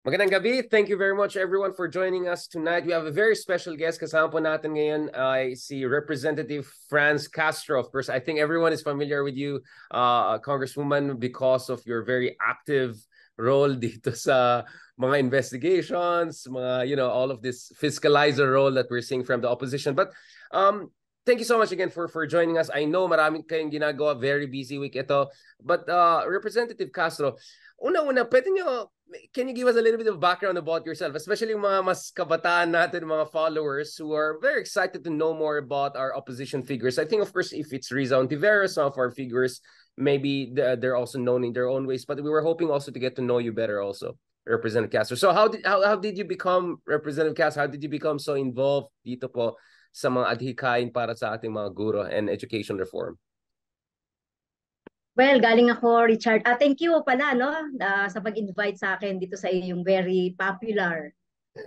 Magandang gabi. Thank you very much everyone for joining us tonight. We have a very special guest. Kasama po natin ngayon ay si Representative Franz Castro. Of course, I think everyone is familiar with you, Congresswoman, because of your very active role dito sa mga investigations, all of this fiscalizer role that we're seeing from the opposition. But thank you so much again for joining us. I know maraming kayong ginagawa, very busy week ito. But Representative Castro, una-una, can you give us a little bit of background about yourself, especially yung mga mas kabataan natin, mga followers who are very excited to know more about our opposition figures? I think, of course, if it's Riza Ontiveros, some of our figures, maybe they're also known in their own ways, but we were hoping also to get to know you better also, Representative Castro. So how did you become Representative Castro? How did you become so involved dito po sa mga adhikain para sa ating mga guro and education reform? Well, galing ako, Richard. Thank you pala, no, sa pag-invite sa akin dito sa iyong very popular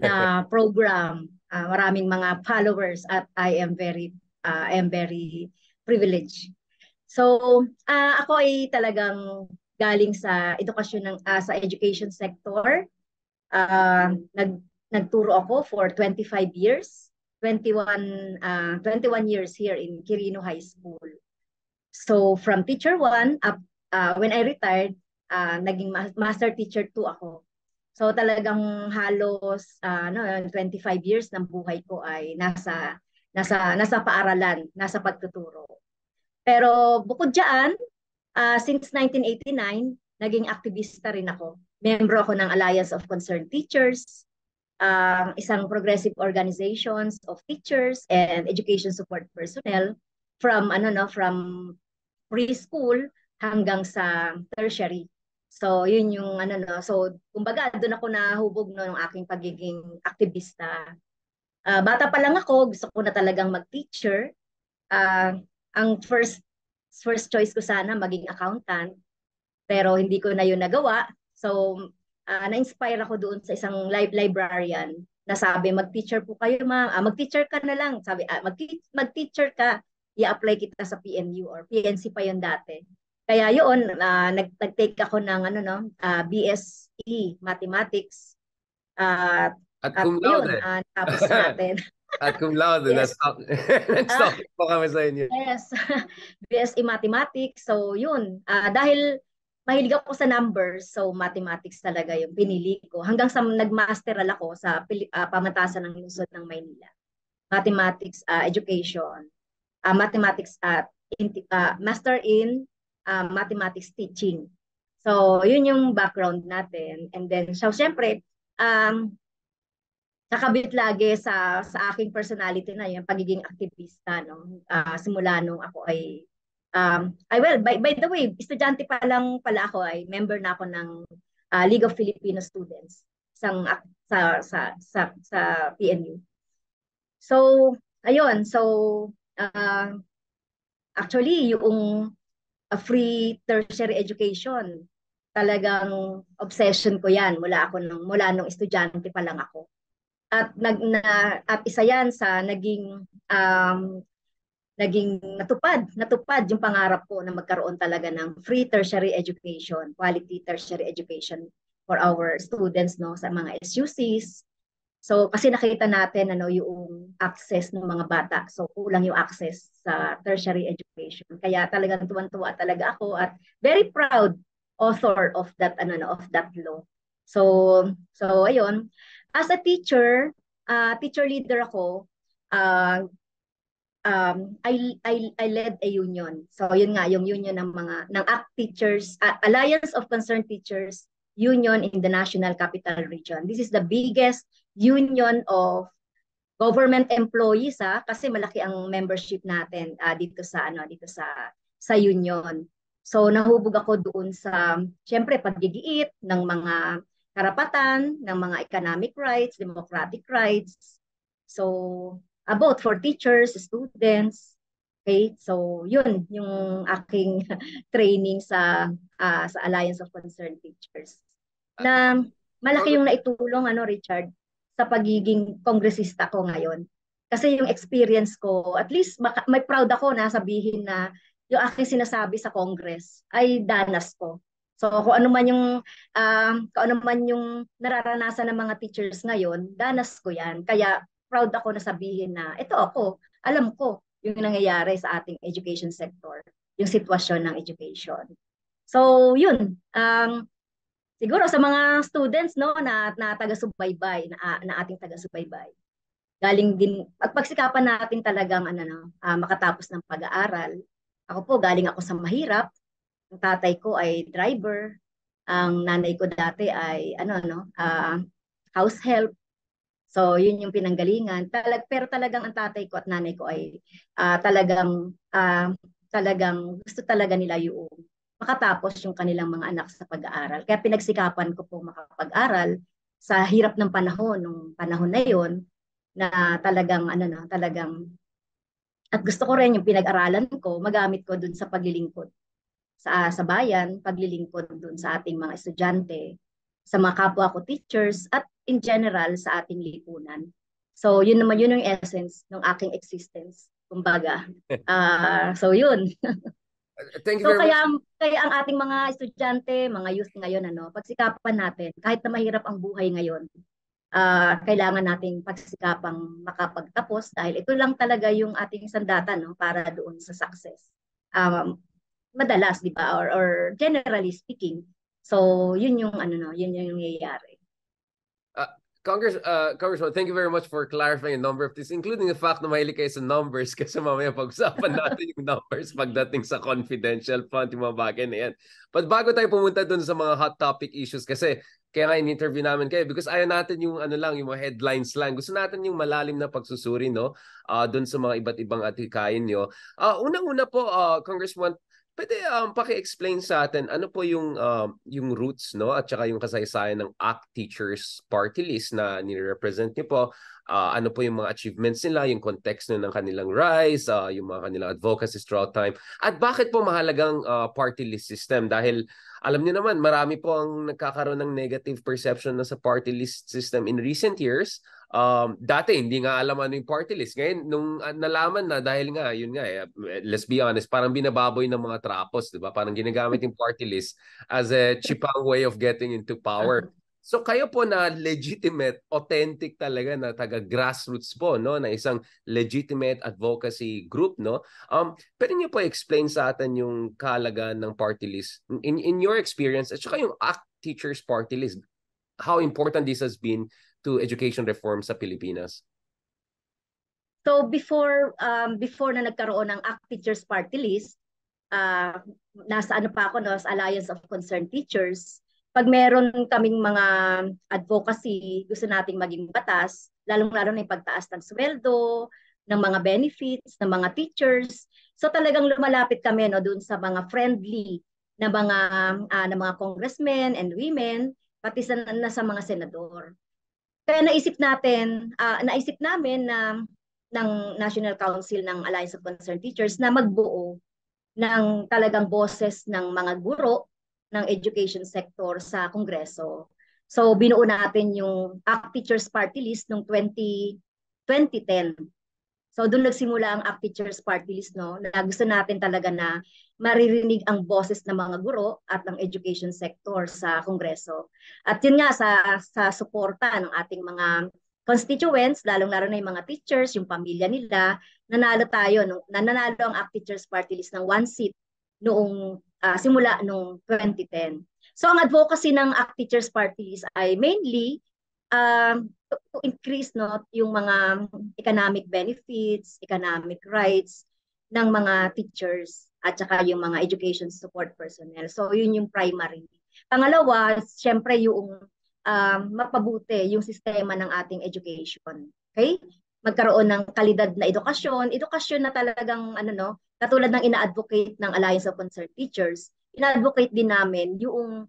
na program. Maraming mga followers at I am very privileged. So, ako ay talagang galing sa edukasyon sa education sector. Nagturo ako for 25 years, 21 years here in Quirino High School. So from teacher 1 up when I retired, naging master teacher 2 ako. So talagang halos 25 years ng buhay ko ay nasa paaralan, nasa pagtuturo. Pero bukod diyan, since 1989, naging aktivista rin ako. Membro ako ng Alliance of Concerned Teachers, isang progressive organizations of teachers and education support personnel from from preschool hanggang sa tertiary. So, yun yung So, kumbaga, doon ako nahubog ng aking pagiging aktivista. Bata pa lang ako, gusto ko na talagang mag-teacher. Ang first choice ko sana maging accountant, pero hindi ko na yun nagawa. So, na-inspire ako doon sa isang librarian na sabi, mag-teacher po kayo, ma'am. Mag-teacher ka na lang. Sabi, mag-teacher ka, i-apply kita sa PNU or PNC pa yun dati. Kaya yun, nag-take ako ng BSE Mathematics. At cum laude. Tapos natin. At cum laude. Yes. Nag-stop po kami sa inyo. Yes. BSE Mathematics. So yun, dahil mahilig ako sa numbers, so mathematics talaga yung pinili ko. Hanggang sa nag-masteral ako sa pamantasan ng lungsod ng Maynila. Mathematics education. Mathematics at master in mathematics teaching. So, yun yung background natin. And then, so, syempre, nakabit lagi sa aking personality na yung pagiging aktivista. No? Simula nung ako ay, by the way, estudyante pa lang pala ako, ay member na ako ng League of Filipino Students sa PNU. So, ayun. So, actually, yung free tertiary education, talagang obsession ko yan mula nung estudyante pa lang ako. At isa yan sa naging natupad yung pangarap ko na magkaroon talaga ng free tertiary education, quality tertiary education for our students, no, sa mga SUCs. So kasi nakita natin yung access ng mga bata. So kulang yung access sa tertiary education. Kaya talagang tuwan-tuwa talaga ako at very proud author of that law. So ayun, as a teacher, teacher leader ako, I led a union. So yun nga yung union ng ACT Teachers, Alliance of Concerned Teachers Union in the National Capital Region. This is the biggest union of government employees kasi malaki ang membership natin dito sa union. So nahubog ako doon sa syempre paggigiit ng mga karapatan, ng mga economic rights, democratic rights. So both for teachers, students. Okay? So yun yung aking training sa Alliance of Concerned Teachers. Na malaki yung naitulong Richard sa pagiging kongresista ko ngayon. Kasi yung experience ko, at least may proud ako na sabihin na yung aking sinasabi sa Congress ay danas ko. So kung ano man yung nararanasan ng mga teachers ngayon, danas ko yan. Kaya proud ako na sabihin na ito ako, alam ko yung nangyayari sa ating education sector, yung sitwasyon ng education. So yun, siguro sa mga students no na taga-subaybay, na ating taga-subaybay. Galing din pagpagsikapan natin talagang makatapos ng pag-aaral. Ako po galing ako sa mahirap. Ang tatay ko ay driver. Ang nanay ko dati ay house help. So yun yung pinanggalingan. Pero talagang ang tatay ko at nanay ko ay talagang gusto talaga nila yung makatapos yung kanilang mga anak sa pag-aaral. Kaya pinagsikapan ko po makapag-aral sa hirap ng panahon, nung panahon na yon na talagang at gusto ko rin yung pinag-aralan ko, magamit ko dun sa paglilingkod sa bayan, paglilingkod dun sa ating mga estudyante, sa mga kapwa ko teachers, at in general sa ating lipunan. So yun naman, yun yung essence ng aking existence. Kumbaga. So yun. Thank you So very much. kaya ang ating mga estudyante, mga youth ngayon, pagsikapan natin, kahit na mahirap ang buhay ngayon, kailangan nating pagsikapang makapagtapos dahil ito lang talaga yung ating sandata para doon sa success. Madalas, di ba? Or generally speaking. So, yun yung yun yung nangyayari. Congressman, thank you very much for clarifying a number of things, including the fact na mahilig kayo sa numbers kasi mamaya pag-usapan natin yung numbers pagdating sa confidential fund, yung mga bagay na yan. But bago tayo pumunta dun sa mga hot topic issues, kasi kaya nga in-interview namin kayo because ayaw natin yung yung mga headlines lang. Gusto natin yung malalim na pagsusuri, no? Dun sa mga iba't ibang atikain nyo. Unang-una po, Congressman, pwede paki-explain sa atin ano po yung roots, no, at saka yung kasaysayan ng ACT Teachers Party List na ni-represent niyo po. Ano po yung mga achievements nila, yung context ng kanilang rise, yung mga kanilang advocacy throughout time. At bakit po mahalagang party list system? Dahil alam niyo naman, marami po ang nagkakaroon ng negative perception na sa party list system in recent years. Dati hindi nga alam ano yung party list. Ngayon, nung nalaman na dahil nga, yun nga, let's be honest, parang binababoy ng mga trapos, di ba? Parang ginagamit yung party list as a cheapang way of getting into power. So kayo po na legitimate, authentic talaga na taga-grassroots po, no? Na isang legitimate advocacy group, no? Pwede niyo po explain sa atin yung kahalagaan ng party list in your experience at saka yung ACT Teachers Party List, how important this has been to education reform sa Pilipinas? So before na nagkaroon ng ACT Teachers Party List, nasa pa ako sa Alliance of Concerned Teachers. Pag meron kaming mga advocacy, gusto nating maging batas, lalong-lalo na yung pagtaas ng sweldo, ng mga benefits, ng mga teachers. So talagang lumalapit kami doon sa mga friendly na mga congressmen and women, pati sa mga senador. Kaya naisip namin na ng National Council ng Alliance of Concerned Teachers na magbuo ng talagang boses ng mga guro ng education sector sa Kongreso. So binuo natin yung ACT Teachers Party List noong 2010. So doon nagsimula ang ACT Teachers Party List, no, na gusto natin talaga na maririnig ang boses ng mga guro at ng education sector sa Kongreso. At yun nga sa suporta ng ating mga constituents, lalong-lalo na yung mga teachers, yung pamilya nila, nanalo ang ACT Teachers Party List ng 1 seat noong simula noong 2010. So ang advocacy ng ACT Teachers Party List ay mainly to increase yung mga economic benefits, economic rights ng mga teachers at saka yung mga education support personnel. So yun yung primary. Pangalawa, syempre yung mapabuti yung sistema ng ating education. Okay? Magkaroon ng kalidad na edukasyon na talagang katulad ng ina-advocate ng Alliance of Concerned Teachers, ina-advocate din namin yung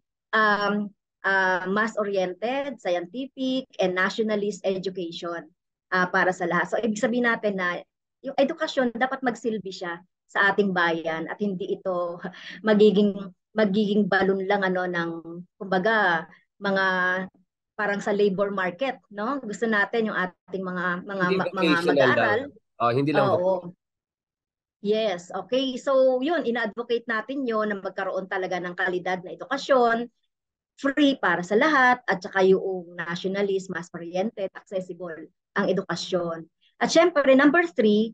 mass-oriented, scientific, and nationalist education para sa lahat. So, ibig sabihin natin na yung edukasyon dapat magsilbi siya sa ating bayan at hindi ito magiging balon lang ng kumbaga mga parang sa labor market, no? Gusto natin yung ating mga mag-aaral. Hindi lang. Oo. Yes, okay. So yun, ina-advocate natin yun na magkaroon talaga ng kalidad na edukasyon, free para sa lahat, at saka yung nationalist, mass-oriented, accessible ang edukasyon. At syempre, number three,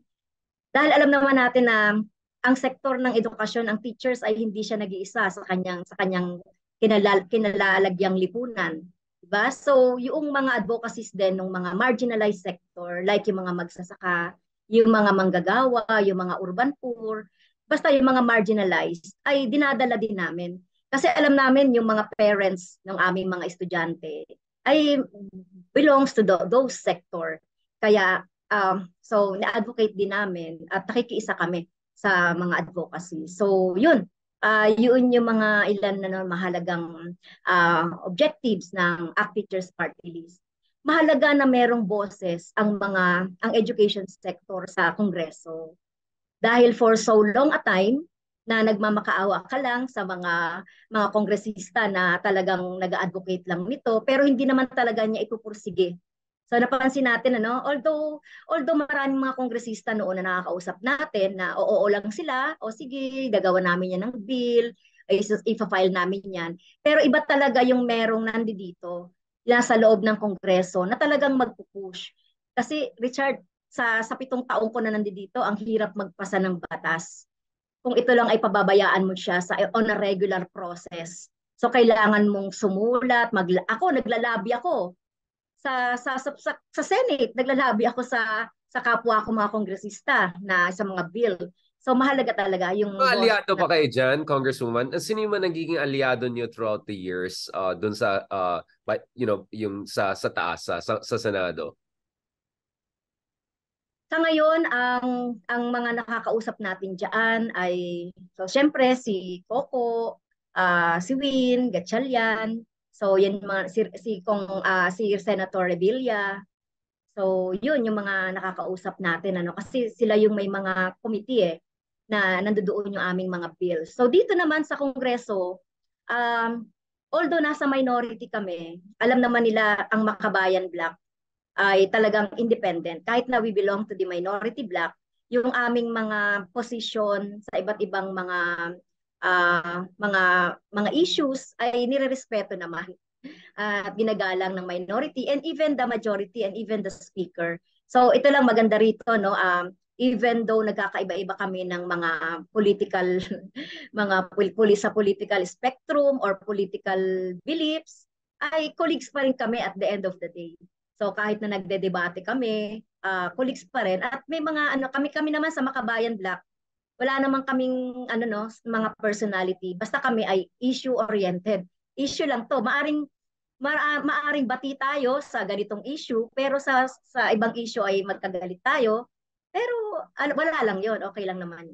dahil alam naman natin na ang sektor ng edukasyon, ang teachers ay hindi siya nag-iisa sa kanyang kinalalagyang lipunan. Diba? So, yung mga advocacies din ng mga marginalized sector, like yung mga magsasaka, yung mga manggagawa, yung mga urban poor, basta yung mga marginalized, ay dinadala din namin. Kasi alam namin yung mga parents ng aming mga estudyante ay belongs to those sector. Kaya so, na-advocate din namin at nakikiisa kami sa mga advocacy. So, yun. Yun yung mga ilan na mahalagang objectives ng ACT Teachers Party List. Mahalaga na merong boses ang education sector sa Kongreso. Dahil for so long a time na nagmamakaawa ka lang sa mga kongresista na talagang nag-advocate lang nito pero hindi naman talaga niya ipupursige. So napansin natin although maraming mga kongresista noon na nakakausap natin na oo lang sila, o sige, gagawa namin yan ng bill, ifa-file namin yan. Pero iba talaga yung merong nandito nasa loob ng kongreso na talagang magpupush. Kasi Richard, sa 7 taong ko na nandito, ang hirap magpasa ng batas. Kung ito lang ay pababayaan mo siya on a regular process. So kailangan mong sumulat, ako naglalabi ako sa Senate, naglalabi ako sa kapwa ko mga kongresista na sa mga bill. So mahalaga talaga yung Mga boss aliado na. pa kayo dyan, Congresswoman? Sino yung mga nagiging aliado niyo throughout the years doon sa, yung sa taas, sa Senado? Sa ngayon, ang mga nakakausap natin diyan ay, so syempre si Coco, si Win, Gatchalian. So yan mga si Senator Revilla. So yun yung mga nakakausap natin kasi sila yung may mga committee na nandoon yung aming mga bills. So dito naman sa Kongreso, um, although nasa minority kami, alam naman nila ang Makabayan Bloc ay talagang independent. Kahit na we belong to the minority block, yung aming mga position sa iba't ibang mga issues ay nirerespeto naman at ginagalang ng minority and even the majority and even the speaker. So ito lang maganda rito, no, even though nagkakaiba-iba kami ng mga political sa political spectrum or political beliefs, ay colleagues pa rin kami at the end of the day. So kahit na nagde-debate kami, colleagues pa rin, at may mga kami naman sa Makabayan Block, wala naman kaming mga personality. Basta kami ay issue oriented. Issue lang 'to. Maaring bati tayo sa ganitong issue, pero sa ibang issue ay magkagalit tayo. Pero wala lang 'yon, okay lang naman.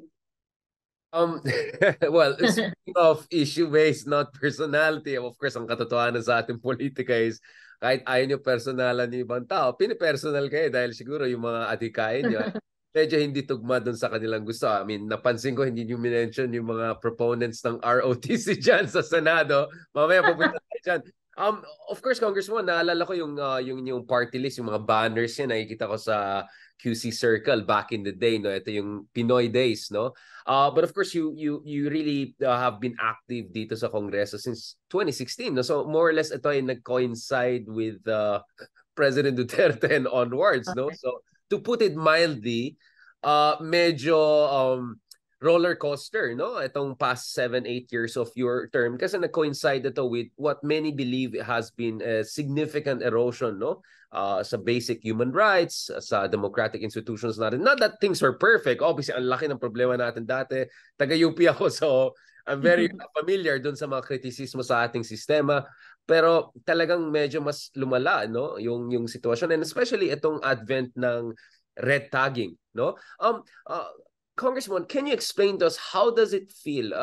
Well, speaking of issue-based, not personality, of course, ang katotohanan sa ating politika is kahit ayaw nyo personalan ng ibang tao, pinipersonal kayo dahil siguro yung mga atikain nyo, medyo hindi tugma dun sa kanilang gusto. I mean, napansin ko hindi nyo minention yung mga proponents ng ROTC dyan sa Senado. Mamaya pupunta tayo dyan. Of course, Congressman, naalala ko yung party list, yung mga banners yan, nakikita ko sa QC Circle back in the day, no? Ito yung Pinoy days, no? But of course, you really have been active dito sa Kongreso since 2016. No? So more or less, ito ay nag-coincide with President Duterte and onwards. No? So to put it mildly, medyo roller coaster, no? Itong past 7-8 years of your term kasi nag-coincide ito with what many believe has been a significant erosion, no? Sa basic human rights, sa democratic institutions natin. Not that things are perfect. Obviously, ang laki ng problema natin dati. Taga-UP ako, so I'm very familiar dun sa mga kritisismo sa ating sistema. Pero talagang medyo mas lumala, no? Yung sitwasyon. And especially itong advent ng red tagging, no? Congressman, can you explain to us how does it feel?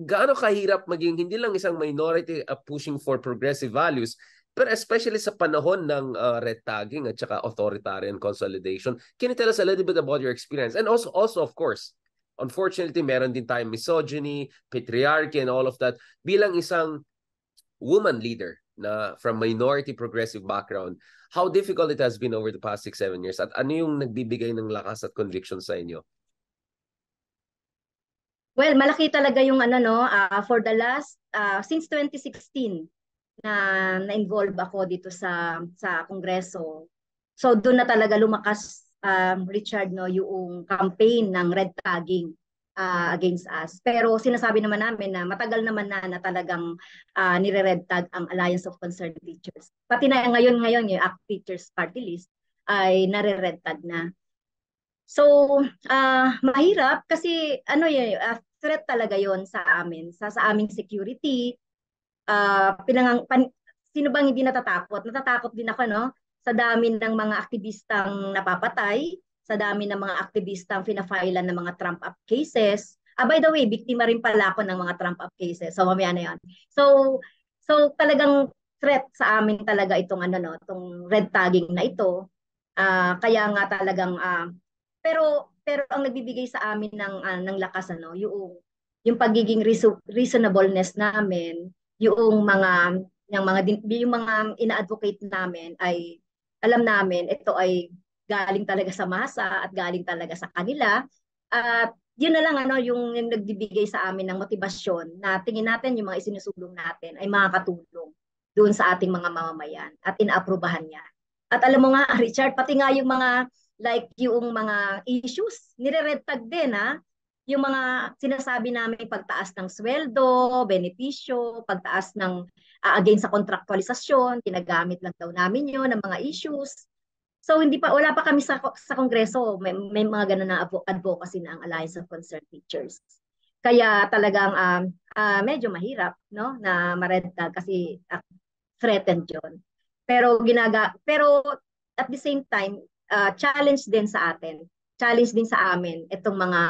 Gaano kahirap maging hindi lang isang minority pushing for progressive values, but especially sa panahon ng red tagging at saka authoritarian consolidation. Can you tell us a little bit about your experience? And also of course, unfortunately, meron din tayong misogyny, patriarchy, and all of that. Bilang isang woman leader na from minority progressive background, how difficult it has been over the past 6-7 years? At ano yung nagbibigay ng lakas at conviction sa inyo? Well, malaki talaga yung ano no, for the last since 2016 na-involve ako dito sa Kongreso. So doon na talaga lumakas, Richard, no, yung campaign ng red tagging against us. Pero sinasabi naman namin na matagal naman na talagang nire-red tag ang Alliance of Concerned Teachers. Pati na ngayon yung ACT Teachers Party List ay nare-red tag na. So, mahirap kasi ano yun, threat talaga yon sa amin, sa aming security. Ah, pinangang, pan, Sino bang hindi natatakot? Natatakot din ako, no? Sa dami ng mga aktivistang napapatay, sa dami ng mga aktivistang fina-filean ng mga Trump up cases. By the way, biktima rin pala ako ng mga Trump up cases. So, mamaya na yan. So, talagang threat sa amin talaga itong ano no, itong red tagging na ito. Kaya nga talagang pero ang nagbibigay sa amin ng lakas ano, yung pagiging reasonableness namin, yung mga ina-advocate namin ay alam namin ito ay galing talaga sa masa at galing talaga sa kanila. At yun na lang ano yung nagbibigay sa amin ng motibasyon na tingin natin yung mga isinusulong natin ay makakatulong doon sa ating mga mamamayan at inaaprubahan niya. At alam mo nga, Richard, pati nga yung mga like yung mga issues, nire-red tag din ha. Yung mga sinasabi namin pagtaas ng sweldo, benepisyo, pagtaas ng against sa kontraktualisasyon, ginagamit lang daw namin yun ng mga issues. So hindi pa wala pa kami sa Kongreso, may mga ganun na advocacy na ang Alliance of Concerned Teachers. Kaya talagang medyo mahirap no na ma-red tag kasi threatened 'yon. Pero at the same time, challenge din sa atin. Challenge din sa amin itong mga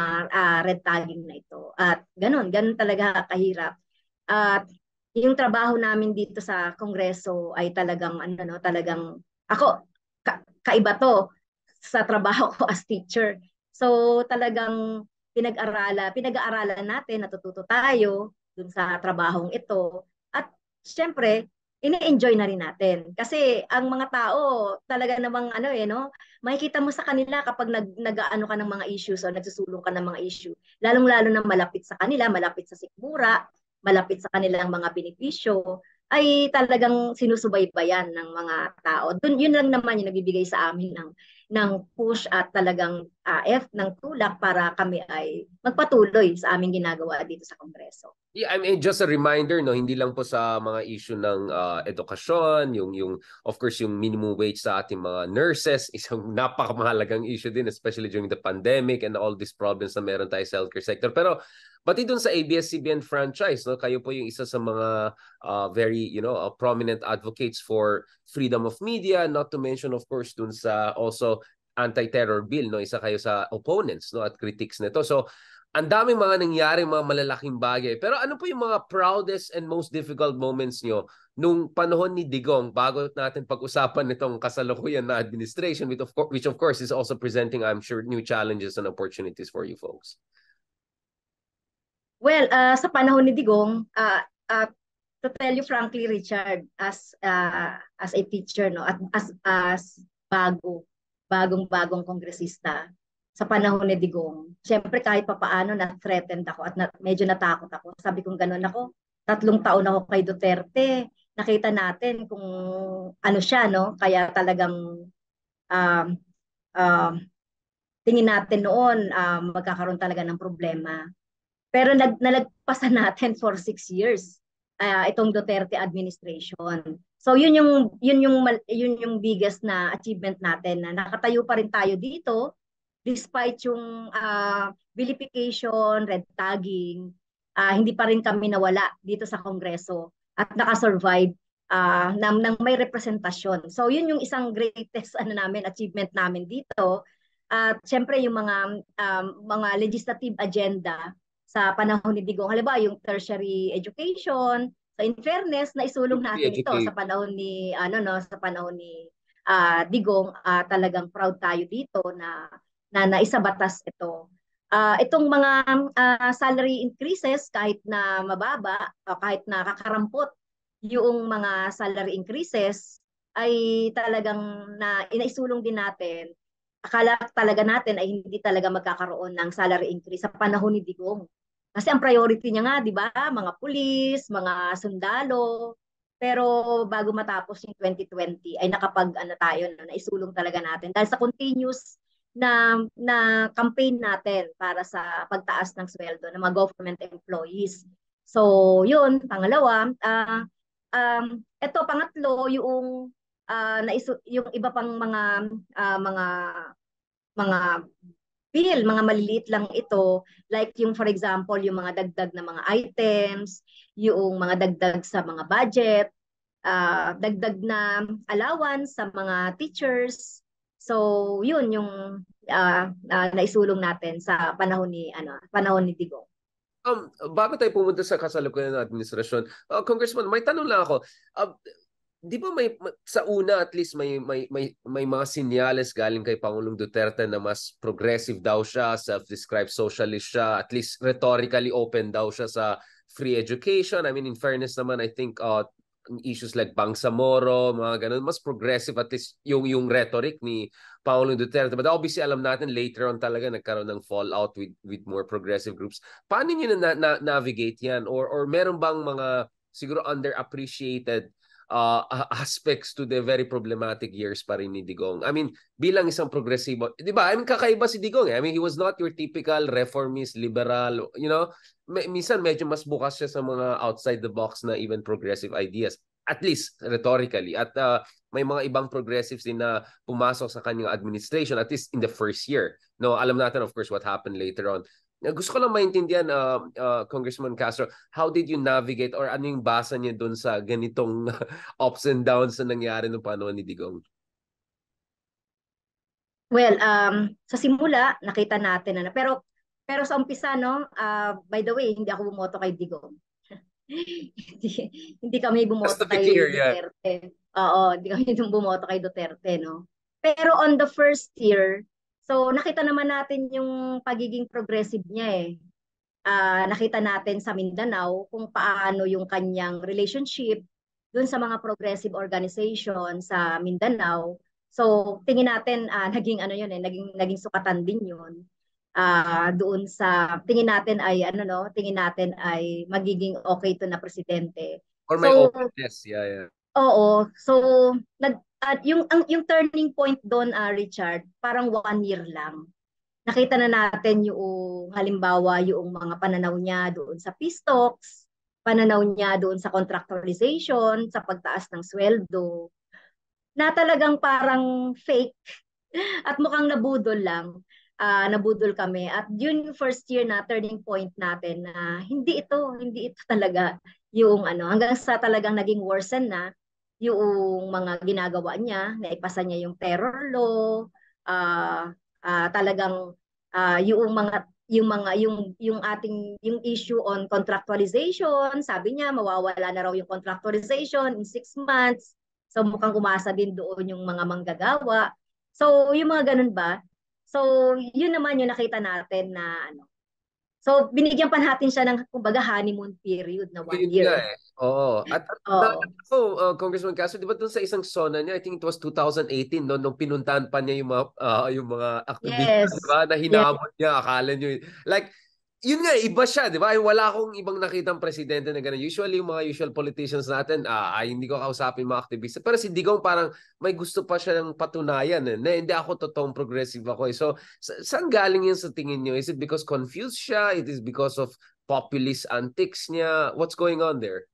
red tagging na ito. At ganun talaga kahirap. At yung trabaho namin dito sa Kongreso ay talagang ano no, talagang ako kaiba to sa trabaho ko as teacher. So talagang pinag-aaralan natin, natututo tayo dun sa trabahong ito. At syempre, ini-enjoy na rin natin. Kasi ang mga tao, talaga namang ano no, makikita mo sa kanila kapag nag-ano ka ng mga issues o nagsusulong ka ng mga issue. Lalong-lalo na malapit sa kanila, malapit sa sikmura, malapit sa kanilang mga benepisyo, ay talagang sinusubaybayan ng mga tao. Yun lang naman yung nagbibigay sa amin ng push at talagang ng tulak para kami ay magpatuloy sa aming ginagawa dito sa Kongreso. Yeah, I mean just a reminder no, hindi lang po sa mga issue ng edukasyon, yung of course yung minimum wage sa ating mga nurses, isang napakamahalagang issue din especially during the pandemic and all these problems na meron tayo sa healthcare sector. Pero pati dun sa ABS-CBN franchise, no, kayo po yung isa sa mga very prominent advocates for freedom of media, not to mention of course dun sa also anti-terror bill, no, isa kayo sa opponents no at critics nito. So ang daming mga nangyaring mga malalaking bagay. Pero ano po yung mga proudest and most difficult moments nyo nung panahon ni Digong bago natin pag-usapan nitong kasalukuyan na administration which of course is also presenting, I'm sure, new challenges and opportunities for you folks? Well, sa panahon ni Digong, to tell you frankly, Richard, as a teacher, no, at as bagong kongresista, sa panahon ni Digong, syempre kahit papaano na-threatened ako at medyo natakot ako. Sabi kong gano'n ako, 3 taon ako kay Duterte. Nakita natin kung ano siya, no? Kaya talagang um, um, tingin natin noon magkakaroon talaga ng problema. Pero nalagpasan natin for 6 years itong Duterte administration. So yun yung biggest na achievement natin na nakatayo pa rin tayo dito despite yung vilification, red tagging, hindi pa rin kami nawala dito sa Kongreso at nakasurvive ng may representasyon. So yun yung isang greatest achievement namin dito. At syempre yung mga legislative agenda sa panahon ni Digong. Halimbawa, yung tertiary education. So in fairness, naisulong natin ito Educate. sa panahon ni Digong. Talagang proud tayo dito na naisabatas ito. Itong mga salary increases kahit na mababa o kahit na kakarampot yung mga salary increases ay talagang inaisulong din natin. Akala talaga natin ay hindi talaga magkakaroon ng salary increase sa panahon ni Digong. Kasi ang priority niya nga, di ba, mga pulis, mga sundalo. Pero bago matapos yung 2020 ay ano tayo, no, naisulong talaga natin dahil sa continuous na campaign natin para sa pagtaas ng sweldo ng mga government employees. So, yun, pangalawa, ito pangatlo yung yung iba pang mga bill, mga maliliit lang ito, like yung for example, yung mga dagdag na mga items, yung mga dagdag sa mga budget, dagdag na allowance sa mga teachers. So, yun yung naisulong natin sa panahon ni Digong. Bago tayo pumunta sa kasalukuyan ng administrasyon, Congressman, may tanong lang ako. Di ba sa una at least may mga sinyales galing kay Pangulong Duterte na mas progressive daw siya, self-described socialist siya, at least rhetorically open daw siya sa free education. I mean, in fairness naman, I think issues like Bangsamoro, mga ganun, mas progressive at least yung rhetoric ni Pangulong Duterte. But obviously, alam natin later on talaga nagkaroon ng fallout with more progressive groups. Paano niyo navigate yan? Or meron bang mga siguro underappreciated aspects to the very problematic years pa rin ni Digong? I mean, bilang isang progresibo, di ba? I mean, kakaiba si Digong eh. I mean, he was not your typical reformist, liberal, you know? Minsan medyo mas bukas siya sa mga outside the box na even progressive ideas. At least rhetorically. At may mga ibang progressives din na pumasok sa kanyang administration, at least in the first year. No, alam natin of course what happened later on. Gusto ko lang maintindihan, Congressman Castro, how did you navigate or ano yung basa niya doon sa ganitong ups and downs na nangyari noong panahon ni Digong? Well, sa simula, nakita natin na, pero sa umpisa, no, by the way, hindi ako bumoto kay Digong. hindi, hindi kami Just bumoto to be kay clear, yeah. Duterte. Oo, hindi kami bumoto kay Duterte, no. Pero on the first year, so nakita naman natin yung pagiging progressive niya eh. Nakita natin sa Mindanao kung paano yung kanyang relationship dun sa mga progressive organization sa Mindanao. So tingin natin naging ano yun eh, naging sukatan din yun. Doon sa tingin natin ay ano no, tingin natin ay magiging okay to na presidente. Or may So openness, yeah, yeah. oo, so yung turning point doon Richard, parang 1 year lang. Nakita na natin yung halimbawa yung mga pananaw niya doon sa peace talks, pananaw niya doon sa contractualization, sa pagtaas ng sweldo, na talagang parang fake at mukhang nabudol lang. Nabudol kami. At yun yung first year na turning point natin na hindi ito talaga yung ano, hanggang sa talagang naging worsen na yung mga ginagawa niya, naipasa niya yung terror law, talagang yung ating yung issue on contractualization, sabi niya mawawala na raw yung contractualization in 6 months. So mukhang umasa din doon yung mga manggagawa. So yung mga ganun ba? So yun naman yung nakita natin na ano. So binigyan pa natin siya ng kumbaga honeymoon period na one Yun nga year. eh. Oo. At Oo. naalala ko, Congressman Castro, di ba dun sa isang SONA niya, I think it was 2018, no, nung pinuntahan pa niya yung mga aktivista, di Yes. ba, na Yes. hinamon niya, akala niyo, like, yun nga, iba siya, di ba? Wala akong ibang nakitang presidente na gano'n. Usually, yung mga usual politicians natin, hindi ko kausapin mga aktivista. Pero si Digong parang may gusto pa siya ng patunayan. Na hindi ako totoong progressive ako. So, saan galing yun sa tingin niyo? Is it because confused siya? It is because of populist antics niya? What's going on there?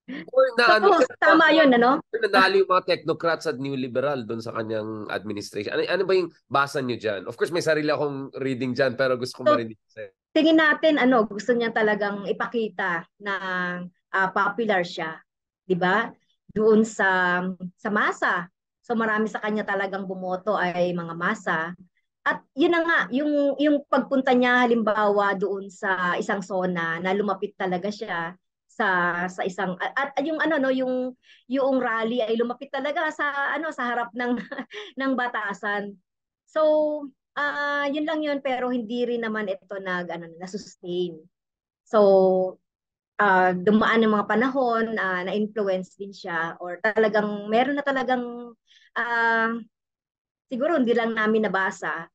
Or So na ano, tama yun ano? nanalo yung mga technocrats at new liberal doon sa kanyang administration. Ano ba yung basa niyo dyan? Of course, may sarili akong reading dyan, pero gusto ko So marinig sa'yo. tingin natin ano, gusto niya talagang ipakita na popular siya, 'di ba? Doon sa masa. So marami sa kanya talagang bumoto ay mga masa. At yun na nga, yung pagpunta niya halimbawa doon sa isang zona na lumapit talaga siya sa isang at yung ano no yung rally ay lumapit talaga sa ano sa harap ng ng batasan. So yun lang yun pero hindi rin naman ito na-sustain. So dumaan ng mga panahon na-influence din siya or talagang meron na talagang uh, siguro hindi lang namin nabasa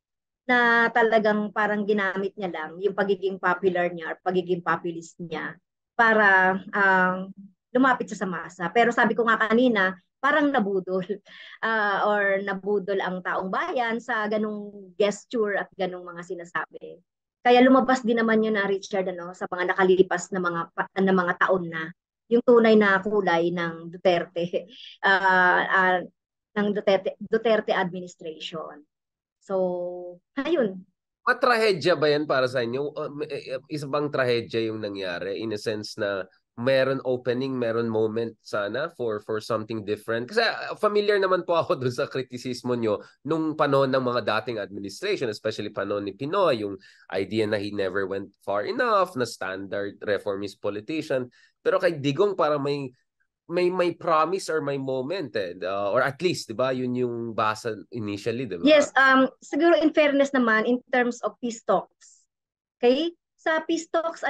na talagang parang ginamit niya lang yung pagiging popular niya or pagiging populist niya para lumapit sa masa. Pero sabi ko nga kanina, parang nabudol or nabudol ang taong bayan sa ganung gesture at ganung mga sinasabi. Kaya lumabas din naman yun na Richard sa mga nakalipas na mga taon na yung tunay na kulay ng Duterte uh, uh, ng Duterte administration. So, ayun. Trahedya ba yan para sa inyo? Isa bang trahedya yung nangyari in a sense na meron opening, meron moment sana for something different? Kasi familiar naman po ako dun sa kritisismo nyo nung panahon ng mga dating administration, especially panahon ni Pinoy, yung idea na he never went far enough, na standard reformist politician. Pero kay Digong para may promise or may moment or at least 'di ba yun yung basa initially, 'di ba? Yes, siguro in fairness naman in terms of peace talks. Okay? Sa peace talks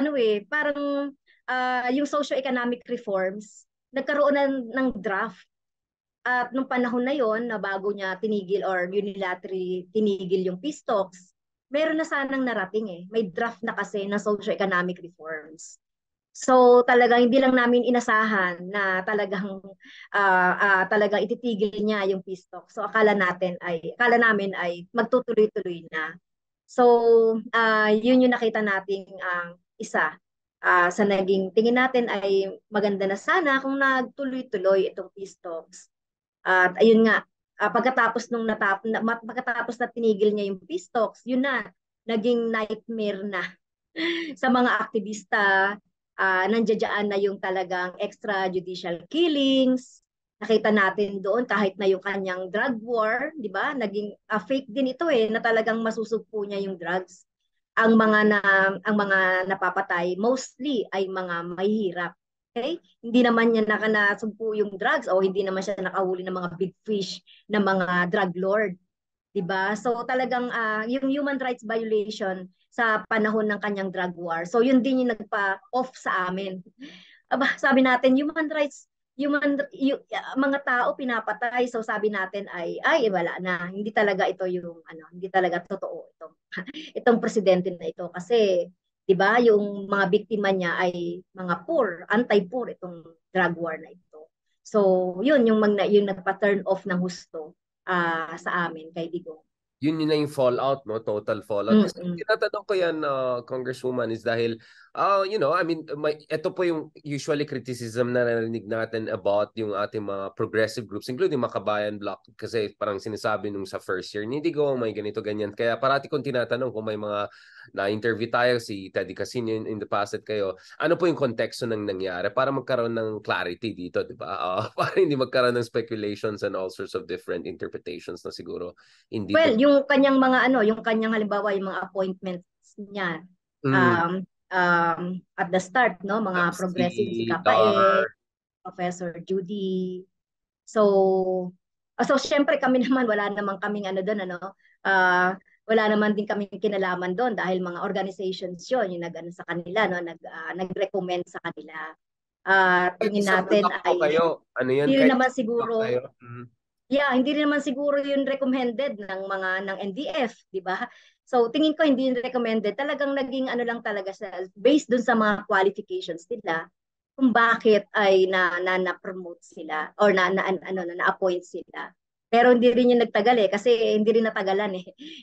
parang yung socio-economic reforms nagkaroon ng draft at nung panahon na yon na bago niya tinigil or unilaterally tinigil yung peace talks, meron na sanang narating may draft na kasi na socio-economic reforms. So talagang hindi lang namin inasahan na talagang ititigil niya yung peace talk. So akala namin ay magtutuloy-tuloy na. So yun yung nakita nating isa sa naging tingin natin ay maganda na sana kung nagtuloy-tuloy itong peace talks. At ayun nga, pagkatapos na tinigil niya yung peace talks, yun na naging nightmare na sa mga aktivista. Nandiyan na yung talagang extrajudicial killings. Nakita natin doon kahit na yung kanyang drug war, di ba? Naging fake din ito na talagang masusugpo niya yung drugs. Ang mga napapatay mostly ay mga mahihirap. Okay? Hindi naman niya nasugpo yung drugs o hindi naman siya nakahuli ng mga big fish na mga drug lord. 'Di ba? So talagang yung human rights violation sa panahon ng kanyang drug war. So yun din yung nagpa-off sa amin. Aba, sabi natin mga tao pinapatay. So sabi natin ay wala na. Hindi talaga ito yung hindi talaga totoo itong presidente na ito kasi 'di ba, yung mga biktima niya ay mga poor, anti-poor itong drug war na ito. So, yun yung nagpa-turn off ng husto sa amin kay Digong. Yun na yung fallout, no? Total fallout. Kasi Mm-mm. tinatanong ko yan, Congresswoman, is dahil, I mean, ito po yung usually criticism na narinig natin about yung ating mga progressive groups, including Makabayan Bloc, kasi parang sinasabi nung sa first year, hindi ko may ganito, ganyan. Kaya parati kong tinatanong kung may mga na-interview tayo, si Teddy Casino in the past at kayo, ano po yung konteksto ng nangyari para magkaroon ng clarity dito, di ba? Para hindi magkaroon ng speculations and all sorts of different interpretations na siguro hindi to. Well, yung kanyang halimbawa yung mga appointments niya at the start, no, mga progressive si Si Kapae, Dar. Professor Judy. So syempre kami naman wala namang kaming doon wala naman din kaming kinalaman doon dahil mga organizations yun yung sa kanila no nag-recommend sa kanila. Tingin Isang natin bulak po ay kayo. Ano yun? hindi rin Kahit naman isang bulak siguro. kayo. Yeah, hindi rin naman siguro yun recommended ng NDF, di ba? So tingin ko hindi yun recommended. Talagang naging lang talaga siya based dun sa mga qualifications nila kung bakit ay na-promote sila or na-appoint sila. Pero hindi rin yung nagtagal kasi hindi rin natagalan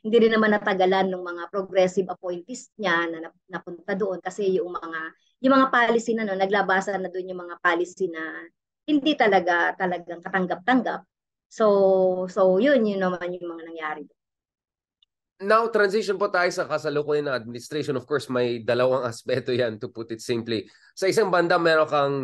Hindi rin naman natagalan ng mga progressive appointees niya na napunta doon kasi yung mga policy na naglabasan na doon yung mga policy na hindi talagang katanggap-tanggap. So yun naman yung mga nangyari. Now, transition po tayo sa kasalukuyan ng administration. Of course, may dalawang aspeto yan, to put it simply. Sa isang banda, meron kang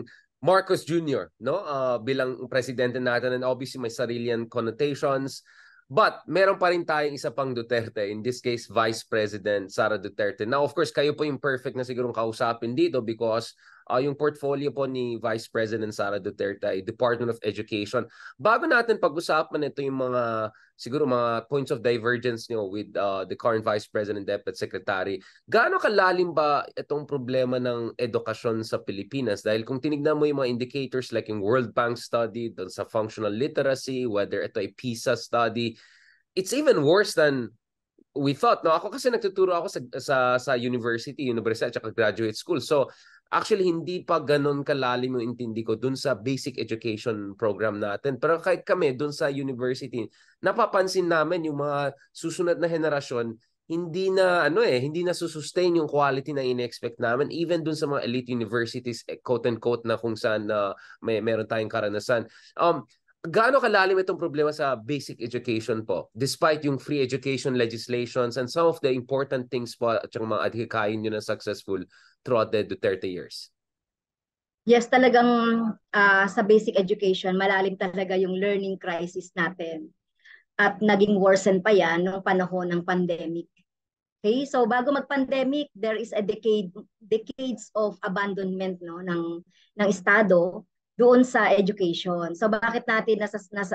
Marcos Jr., no? Bilang presidente natin, and obviously may sarili yan connotations. But meron pa rin tayong isa pang Duterte, in this case, Vice President Sara Duterte. Now, of course, kayo po yung perfect na sigurong kausapin dito because yung portfolio po ni Vice President Sara Duterte ay Department of Education. Bago natin pag-usapan ito yung siguro mga points of divergence nyo with the current Vice President Deputy Secretary, gaano kalalim ba itong problema ng edukasyon sa Pilipinas? Dahil kung tinignan mo yung mga indicators like yung World Bank study dun sa functional literacy, whether ito ay PISA study, it's even worse than we thought, no, ako kasi nagtuturo ako sa university at saka graduate school. So actually hindi pa ganun kalalim yung intindi ko dun sa basic education program natin. Pero kahit kami dun sa university, napapansin namin yung mga susunod na henerasyon hindi na susustain yung quality na in-expect namin even dun sa mga elite universities, quote unquote, na kung saan meron tayong karanasan. Gaano kalalim itong problema sa basic education po despite yung free education legislations and some of the important things po at yung mga adhikain nyo na successful throughout the Duterte years? Yes, talagang sa basic education, malalim talaga yung learning crisis natin. At naging worsen pa yan noong panahon ng pandemic. Okay, so bago mag-pandemic, there is a decades of abandonment, no, ng estado doon sa education. So bakit natin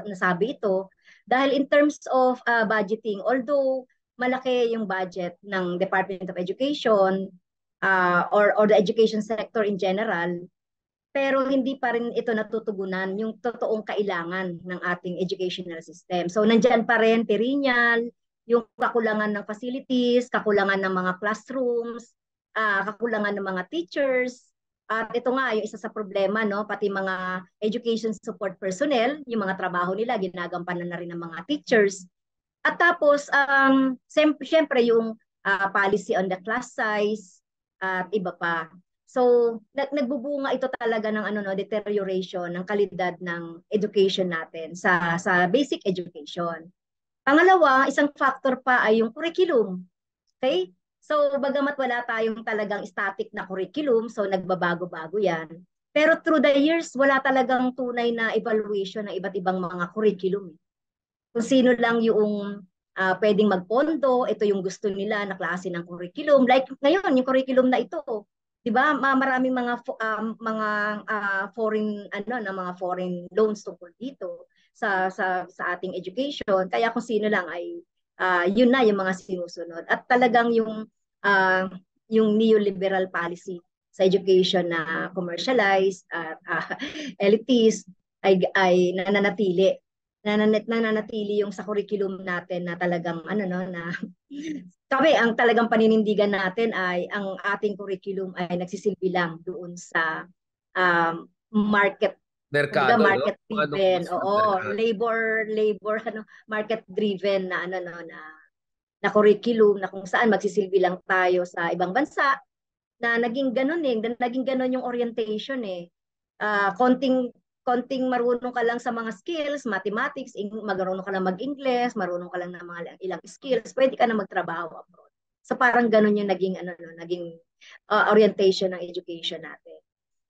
nasabi ito? Dahil in terms of budgeting, although malaki yung budget ng Department of Education or the education sector in general, pero hindi pa rin ito natutugunan yung totoong kailangan ng ating educational system. So nandyan pa rin perennial, yung kakulangan ng facilities, kakulangan ng mga classrooms, kakulangan ng mga teachers. At ito nga, yung isa sa problema, no, pati mga education support personnel, yung mga trabaho nila, ginagampanan na rin ng mga teachers. At tapos, siyempre yung policy on the class size at iba pa. So, nagbubunga ito talaga ng deterioration ng kalidad ng education natin sa basic education. Pangalawa, isang factor pa ay yung curriculum. Okay? So, bagamat wala tayong talagang static na curriculum, so nagbabago-bago yan. Pero through the years, wala talagang tunay na evaluation ng iba't ibang mga curriculum. Kung sino lang yung pwedeng magpondo, ito yung gusto nila na klase ng curriculum. Like ngayon, yung curriculum na ito, 'di ba? Maraming mga foreign loans tungkol dito sa ating education. Kaya kung sino lang ay yun na yung mga sinusunod. At talagang yung neoliberal policy sa education na commercialized at elitist ay nananatili yung sa curriculum natin na talagang na kami ang talagang paninindigan natin ay ang ating curriculum ay nagsisilbi lang doon sa market Merkado, market no? driven, labor market driven na curriculum na kung saan magsisilbi lang tayo sa ibang bansa na naging ganun yung orientation konting marunong ka lang sa mga skills, mathematics, marunong ka lang mag-English, marunong ka lang ng mga ilang skills, pwede ka na magtrabaho abroad. So parang ganun yung naging orientation ng education natin.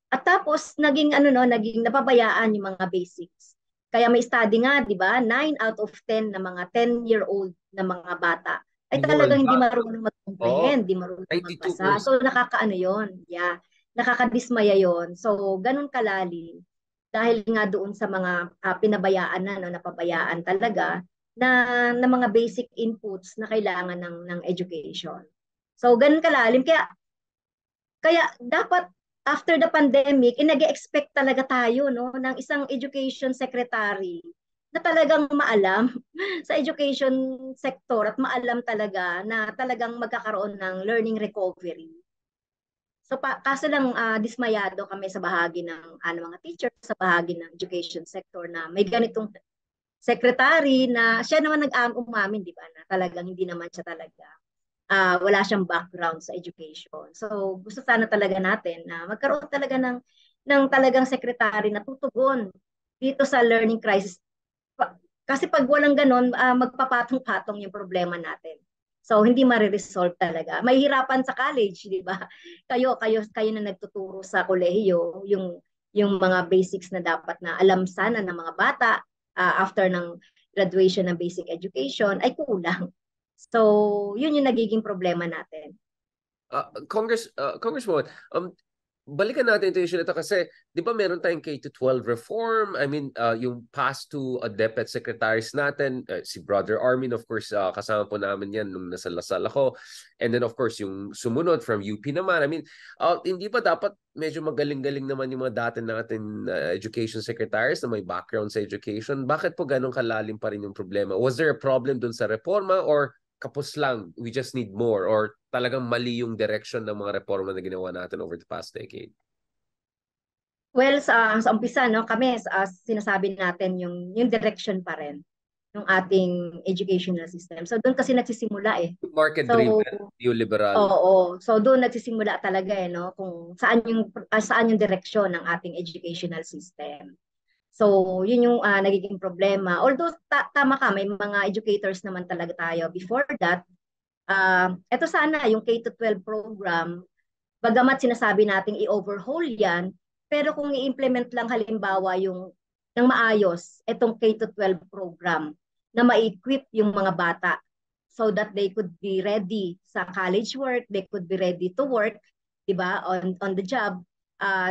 At tapos naging napabayaan yung mga basics. Kaya may study nga, 'di ba? 9 out of 10 na mga 10-year-old na mga bata ay talagang hindi marunong mag-comprehend, hindi marunong magbasa. So nakakaano 'yon. Yeah. Nakakadismaya 'yon. So ganun kalalim dahil nga doon sa mga pinabayaan napabayaan talaga na mga basic inputs na kailangan ng education. So ganun kalalim kaya dapat after the pandemic, nag-expect talaga tayo ng isang education secretary na talagang maalam sa education sector at maalam talaga na talagang magkakaroon ng learning recovery. So kaso lang dismayado kami sa bahagi ng mga teachers, sa bahagi ng education sector na may ganitong secretary na siya naman umamin, di ba, na talagang hindi naman siya talaga wala siyang background sa education. So gusto sana talaga natin na magkaroon talaga ng talagang secretary na tutugon dito sa learning crisis. Kasi pag walang ganon, magpapatong-patong yung problema natin. So hindi ma-resolve talaga. May hirapan sa college, di ba? Kayo na nagtuturo sa kolehiyo, yung mga basics na dapat na alam sana ng mga bata after ng graduation ng basic education ay kulang. So, yun yung nagiging problema natin. Congresswoman, balikan natin ito issue nito kasi di ba meron tayong K-12 reform? I mean, yung past two DepEd secretaries natin, si Brother Armin, of course, kasama po namin yan nung nasa Lasal ako. And then of course, yung sumunod from UP naman. I mean, hindi ba dapat medyo magaling-galing naman yung mga dati natin education secretaries na may background sa education? Bakit po ganun kalalim pa rin yung problema? Was there a problem dun sa reforma or kapos lang, we just need more, or talagang mali yung direction ng mga reforma na ginawa natin over the past decade? Well, sa umpisa, no, kami sinasabi natin yung direction pa rin ng ating educational system. So doon kasi nagsisimula eh. So Market-driven, neoliberal. oo. So doon nagsisimula talaga eh, no, kung saan yung direksyon ng ating educational system. So yun yung nagiging problema. Although tama ka, may mga educators naman talaga tayo. Before that, ito sana yung K to 12 program, bagamat sinasabi nating i-overhaul yan, pero kung i-implement lang halimbawa yung ng maayos itong K to 12 program na ma-equip yung mga bata so that they could be ready sa college work, they could be ready to work, 'di ba? On the job,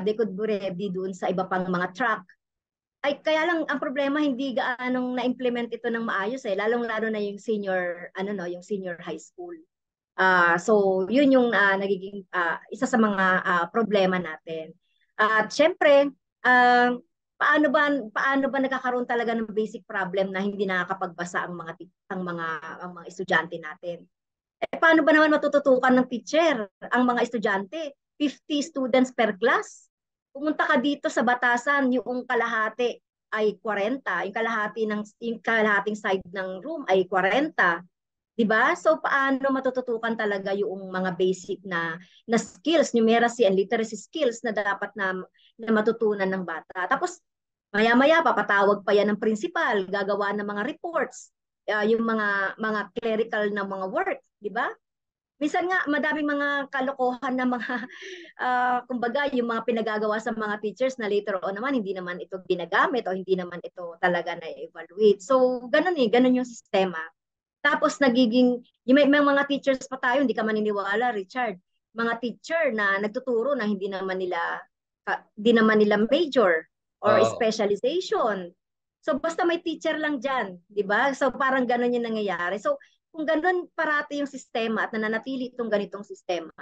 they could be ready doon sa iba pang mga track. Ay kaya lang ang problema hindi gaanong na-implement ito ng maayos eh, lalong-lalo na yung senior yung senior high school. So yun yung nagiging isa sa mga problema natin. At syempre, uh, paano ba nagkakaroon talaga ng basic problem na hindi nakakapagbasa ang mga estudyante natin? Eh paano ba naman matututukan ng teacher ang mga estudyante? 50 students per class. Pumunta ka dito sa batasan, yung kalahati ay 40, yung kalahating side ng room ay 40. 'Di ba? So paano matututukan talaga yung mga basic na skills, numeracy and literacy skills na dapat na matutunan ng bata. Tapos maya-maya papatawag pa yan ng principal, gagawa ng mga reports, yung mga clerical na mga work, 'di ba? Minsan nga madaming mga kalokohan na mga kumbaga yung mga pinagagawa sa mga teachers na later on naman hindi naman ito ginagamit o hindi naman ito talaga na-evaluate. So ganun yung sistema. Tapos may mga teachers pa tayo, hindi ka maniniwala, Richard. Mga teacher na nagtuturo na hindi naman nila major or Oo. specialization. So basta may teacher lang diyan, 'di ba? So parang ganun yung nangyayari. So kung ganun parati yung sistema at nananatili itong ganitong sistema,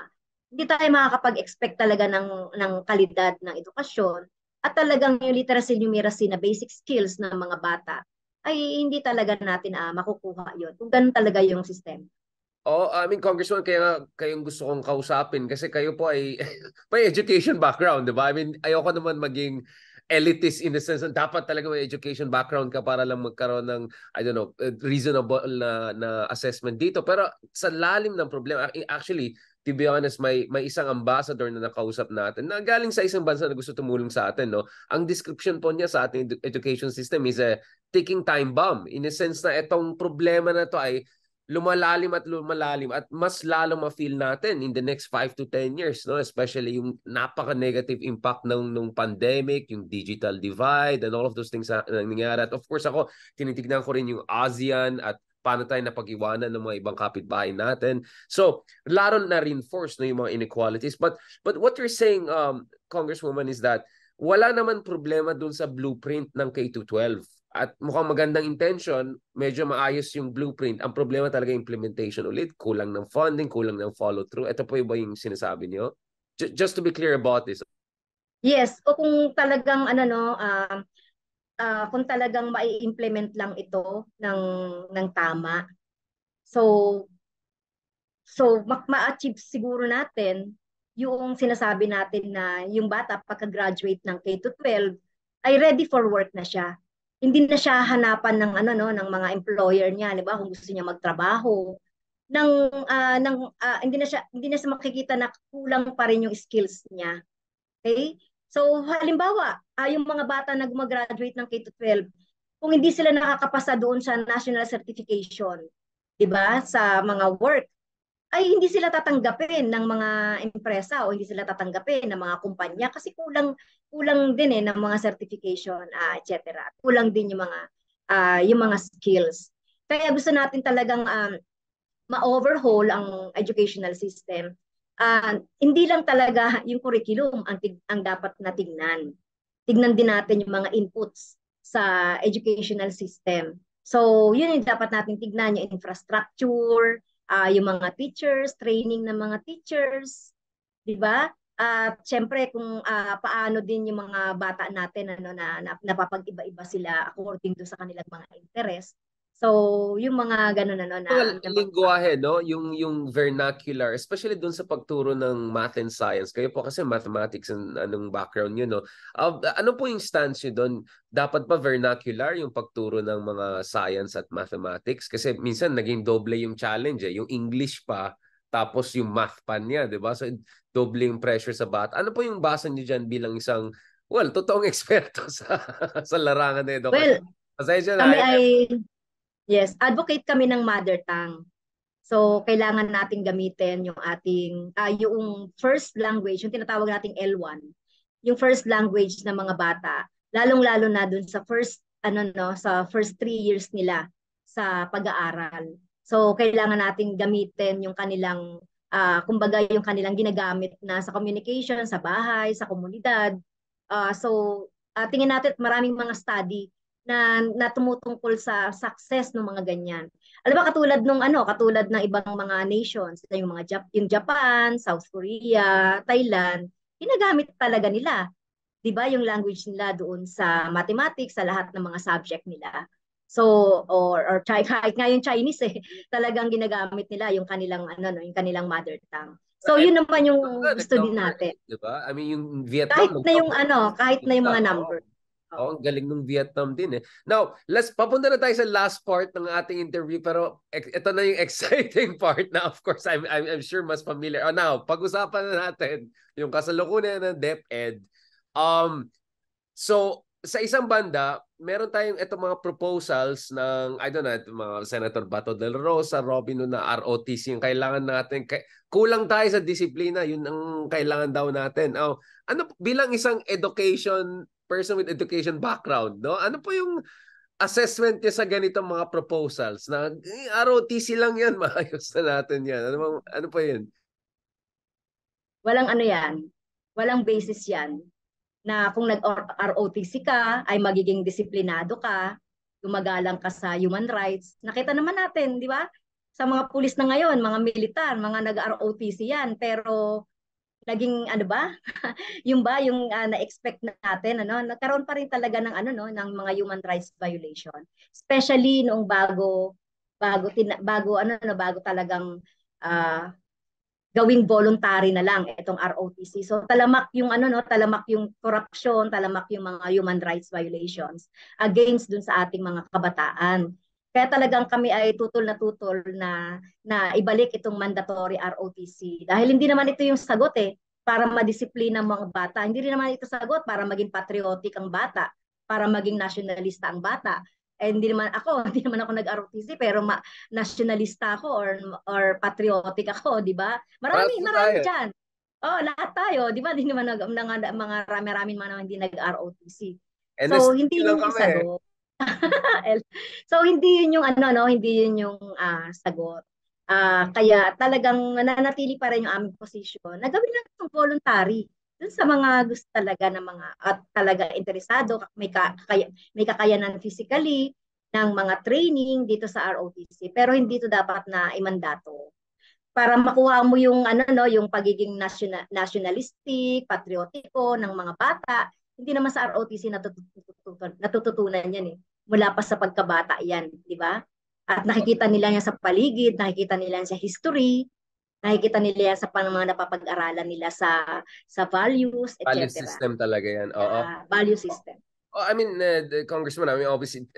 hindi tayo makakapag-expect talaga ng kalidad ng edukasyon at talagang yung literacy numeracy na basic skills ng mga bata ay hindi talaga natin makukuha yon kung ganun talaga yung system. Oh, I mean, Congressman, kaya nga kayong gusto kong kausapin kasi kayo po ay may education background, di ba? I mean, ayoko naman maging elitist in the sense na dapat talaga may education background ka para lang magkaroon ng, I don't know, reasonable na assessment dito. Pero sa lalim ng problema, actually, to be honest, may isang ambassador na nakausap natin na galing sa isang bansa na gusto tumulong sa atin, no? Ang description po niya sa ating education system is a ticking time bomb. In a sense na itong problema na to ay lumalalim at mas lalo ma-feel natin in the next 5 to 10 years, no, especially yung napaka-negative impact nung pandemic, yung digital divide and all of those things na nangyayari. At of course ako tinitignan ko rin yung ASEAN at paano tayo napag-iwanan ng mga ibang kapitbahay natin. So lalo na reinforce, no, yung mga inequalities, but what you're saying, Congresswoman, is that wala naman problema dun sa blueprint ng K-12. At mukhang magandang intention, medyo maayos yung blueprint. Ang problema talaga implementation ulit. Kulang ng funding, kulang ng follow-through. Ito po ba yung sinasabi niyo? Just to be clear about this. Yes, o kung talagang kung talagang mai-implement lang ito ng tama. So ma-achieve siguro natin yung sinasabi natin na yung bata pagka-graduate ng K to 12 ay ready for work na siya. Hindi na siya hanapan ng ng mga employer niya, 'di ba? Kung gusto niya magtrabaho, hindi na siya makikita na kulang pa rin yung skills niya. Okay? So halimbawa, yung mga bata na gumagraduate ng K to 12, kung hindi sila nakakapasa doon sa national certification, 'di ba? Sa mga work ay hindi sila tatanggapin ng mga empresa o hindi sila tatanggapin ng mga kumpanya kasi kulang din ng mga certification, etc. Kulang din yung mga skills. Kaya gusto natin talagang ma-overhaul ang educational system. Hindi lang talaga yung curriculum ang dapat na tignan. Tignan din natin yung mga inputs sa educational system. So, yun yung dapat natin tignan, yung infrastructure, yung mga teachers, training ng mga teachers, di ba? At syempre kung paano din yung mga bata natin napapag-iba-iba sila according to sa kanilang mga interest. So, yung mga ganun ano Mga na mga lingwahe, no? Yung vernacular, especially dun sa pagturo ng math and science. Kayo po kasi mathematics and anong background nyo, no? Ano po yung stance nyo doon? Dapat ba vernacular yung pagturo ng mga science at mathematics? Kasi minsan naging doble yung challenge, eh. Yung English pa, tapos yung math pa niya, di ba? So, doble yung pressure sa bata. Ano po yung basa nyo dyan bilang isang, well, totoong eksperto sa larangan na well, edukasyon? Pasensya na, kami ay yes, advocate kami ng mother tongue. So, kailangan nating gamitin yung ating, yung first language, yung tinatawag nating L1, yung first language ng mga bata, lalong-lalo na dun sa first, ano no, sa first 3 years nila sa pag-aaral. So, kailangan nating gamitin yung kanilang, kumbaga yung kanilang ginagamit na sa communication, sa bahay, sa komunidad. Tingin natin maraming mga study na tumutungkol sa success ng mga ganyan. Alam ba katulad ng ibang mga nations, yung yung Japan, South Korea, Thailand, ginagamit talaga nila, 'di ba, yung language nila doon sa mathematics, sa lahat ng mga subject nila. So kahit nga yung Chinese talagang ginagamit nila yung kanilang yung kanilang mother tongue. So yun naman yung gusto din nag-number natin. 8, di ba? I mean, yung Vietnam, nag-number 8 Kahit na yung sila. mga Oo. number. Oh, Oo. ang galing ng Vietnam din eh. Now, papunta na tayo sa last part ng ating interview pero ito na yung exciting part na of course I'm sure mas familiar. Oh, now, pag-usapan na natin yung kasalukuyan ng DepEd. So, sa isang banda, meron tayong itong mga proposals ng, I don't know, mga Senator Bato del Rosa, Robin na ROTC yung kailangan natin. Kulang tayo sa disiplina, yun ang kailangan daw natin. Ano, bilang isang person with education background, no? Ano po yung assessment niya sa ganitong mga proposals na ROTC lang yan, maayos na natin yan. Ano po yun? Walang ano yan, walang basis yan na kung nag-ROTC ka, ay magiging disiplinado ka, gumagalang ka sa human rights. Nakita naman natin, di ba? Sa mga pulis na ngayon, mga militar, mga nag-ROTC yan. Pero naging ano ba? Yung ba yung na-expect natin nagkaroon pa rin talaga ng ng mga human rights violation. Especially noong bago talagang uh, gawing voluntary na lang itong ROTC. So talamak yung talamak yung korupsyon, talamak yung mga human rights violations against dun sa ating mga kabataan. Kaya talagang kami ay tutol na ibalik itong mandatory ROTC dahil hindi naman ito yung sagot para madisiplina ang mga bata. Hindi rin naman ito sagot para maging patriotic ang bata, para maging nationalista ang bata. Hindi naman ako, hindi naman ako nag-ROTC pero nationalista ako or patriotic ako, 'di ba? Para Marami po marami tayo. diyan. Oh, lahat tayo, 'di ba? Hindi naman mga marami man naman hindi nag-ROTC. So NSTP hindi lang yun yung kami. sagot. So hindi yun yung hindi yun yung sagot. Kaya talagang nananatili pa rin yung aming posisyon. Nagawin lang itong voluntary dun sa mga gusto talaga ng mga at talaga interesado, may kakayanan physically ng mga training dito sa ROTC. Pero hindi to dapat na imandato para makuha mo yung yung pagiging nationalistic, patriotiko ng mga bata. Hindi naman sa ROTC natututunan yan mula pa sa pagkabata yan, di ba? At nakikita nila yan sa paligid, nakikita nila yan sa history, nakikita nila yan sa mga napapag-aralan nila sa values, Value etc. system talaga yan. Oo. Value system. Oh, I mean, Congressman, I mean, obviously,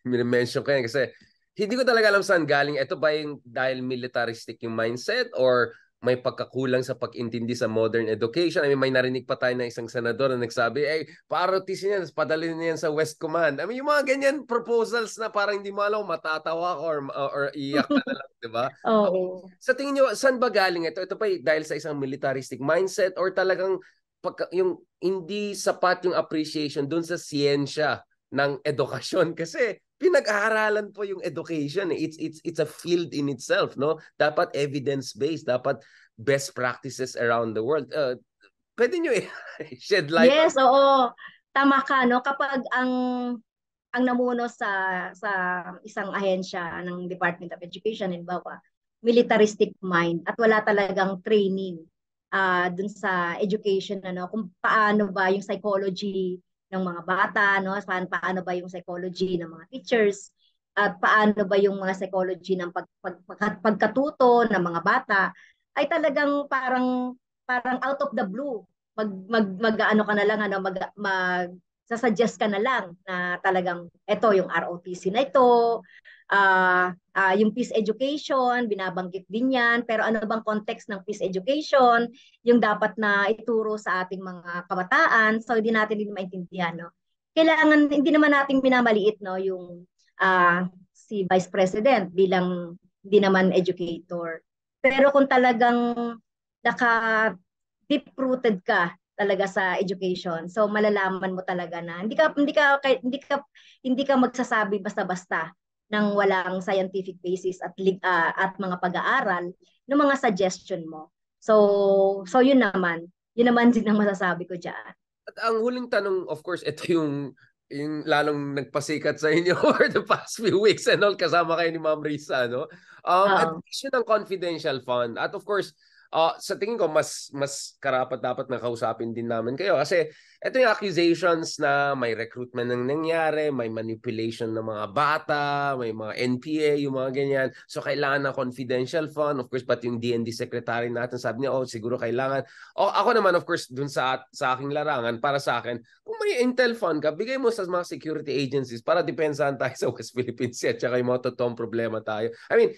mention ko yan kasi hindi ko talaga alam saan galing. Ito ba yung dahil militaristic yung mindset or may pagkakulang sa pag-intindi sa modern education? I mean, may narinig pa tayo na isang senador na nagsabi, priorities niyan, padalhin niyan sa West Command. I mean, yung mga ganyan proposals na parang hindi mo alam, matatawa ka or iyak ka na lang, di ba? Oo. Sa tingin nyo, saan ba galing ito? Ito ba dahil sa isang militaristic mindset or talagang yung hindi sapat yung appreciation dun sa siyensya ng edukasyon kasi pinag-aaralan po yung education. It's a field in itself, no? Dapat evidence-based, dapat best practices around the world. Pwede nyo shed light on. Yes, oo. Tama ka, no? Kapag ang namuno sa isang ahensya ng Department of Education, halimbawa, militaristic mind at wala talagang training dun sa education, kung paano ba yung psychology ng mga bata, paano ba yung psychology ng mga teachers, at paano ba yung mga psychology ng pagkatuto ng mga bata, ay talagang parang out of the blue ano ka na lang sasuggest ka na lang na talagang ito yung ROTC na ito, yung peace education, binabanggit din yan, pero ano bang context ng peace education, yung dapat na ituro sa ating mga kabataan, so hindi natin din maintindihan, no? Kailangan, hindi naman natin minamaliit, no, yung si Vice President bilang hindi naman educator. Pero kung talagang naka deep-rooted ka talaga sa education. So malalaman mo talaga na hindi ka magsasabi basta-basta ng walang scientific basis at mga pag-aaral ng mga suggestion mo. So yun naman din ang masasabi ko diyan. At ang huling tanong, of course, ito yung lalong nagpasikat sa inyo over the past few weeks and all, kasama kayo ni Ma'am Risa, no? Ito ng confidential fund. At of course, sa tingin ko, mas karapat dapat na kausapin din namin kayo. Kasi ito yung accusations na may recruitment nang nangyari, may manipulation ng mga bata, may mga NPA, yung mga ganyan. So kailangan ng confidential fund. Of course, pati yung DND secretary natin, sabi niya, siguro kailangan. Ako naman, of course, dun sa aking larangan, para sa akin, kung may intel fund ka, bigay mo sa mga security agencies para depensahan tayo sa West Philippine Sea at saka yung mga totoong problema tayo. I mean,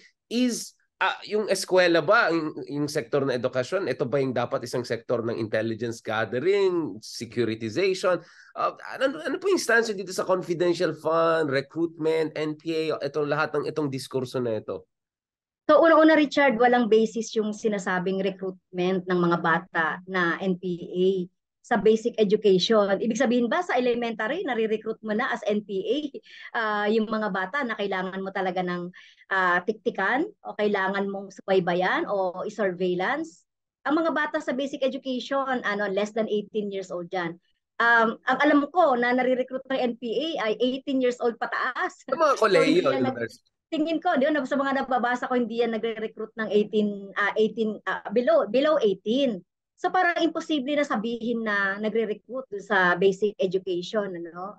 yung eskwela ba, yung sektor ng edukasyon, ito ba yung dapat isang sektor ng intelligence gathering, securitization? Ano po yung stance dito sa confidential fund, recruitment, NPA, itong diskurso na ito? So una-una, Richard, walang basis yung sinasabing recruitment ng mga bata na NPA sa basic education. Ibig sabihin ba sa elementary, nare-recruit mo na as NPA yung mga bata na kailangan mo talaga ng tiktikan o kailangan mong subaybayan o i-surveillance? Ang mga bata sa basic education, less than 18 years old yan. Ang alam ko na nare-recruit ng NPA ay 18 years old pataas. Sa mga kolehiyo, tingin ko, di ba, sa mga nababasa ko, hindi yan nagre-recruit ng 18 below 18. So parang imposible na sabihin na nagre-recruit sa basic education, ano?